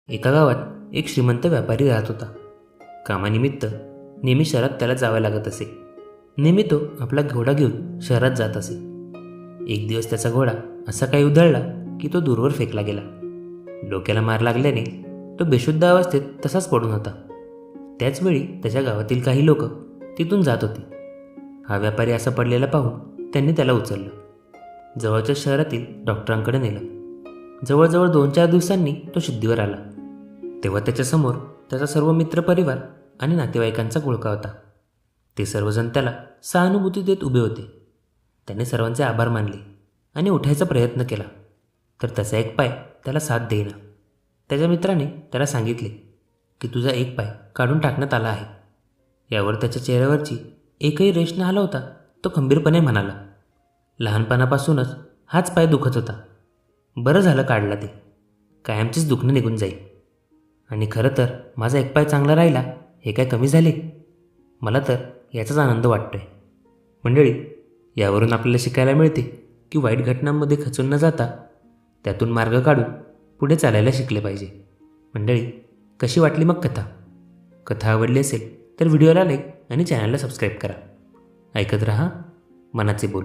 एका गावात एक श्रीमंत व्यापारी राहत होता. कामानिमित्त नेहमी शहरात त्याला जावे लागत असे. नेहमी तो आपला घोडा घेऊन शहरात जात असे. एक दिवस त्याचा घोडा असा काही उधळला की तो दूरवर फेकला गेला. डोक्याला मार लागल्याने तो बेशुद्ध अवस्थेत तसाच पडून होता. त्याचवेळी त्याच्या गावातील काही लोक तिथून जात होते. हा व्यापारी असा पडलेला पाहून त्यांनी त्याला उचललं. जवळच्या शहरातील डॉक्टरांकडे नेलं. जवळजवळ 2-4 दिवसांनी तो शुद्धीवर आला. तेव्हा त्याच्यासमोर त्याचा सर्व मित्रपरिवार आणि नातेवाईकांचा घोळका होता. ते सर्वजण त्याला सहानुभूती देत उभे होते. त्याने सर्वांचे आभार मानले आणि उठायचा प्रयत्न केला, तर त्याचा एक पाय त्याला साथ देईना. त्याच्या मित्राने त्याला सांगितले की तुझा एक पाय काढून टाकण्यात आला आहे. यावर त्याच्या चेहऱ्यावरची एकही रेष न हलवता तो खंबीरपणे म्हणाला, लहानपणापासूनच हाच पाय दुखत होता. बरं झालं काढला ते. कायमचीच दुखणं निघून जाईल. आणि खरं तर माझा एक पाय चांगला राहिला हे काय कमी झाले? मला तर याचाच आनंद वाटतोय. मंडळी, यावरून आपल्याला शिकायला मिळते की वाईट घटनांमध्ये खचून न जाता त्यातून मार्ग काढून पुढे चालायला शिकले पाहिजे. मंडळी, कशी वाटली मग कथा? कथा आवडली असेल तर व्हिडिओला लाईक आणि चॅनलला सबस्क्राईब करा. ऐकत रहा मनाचे बोल.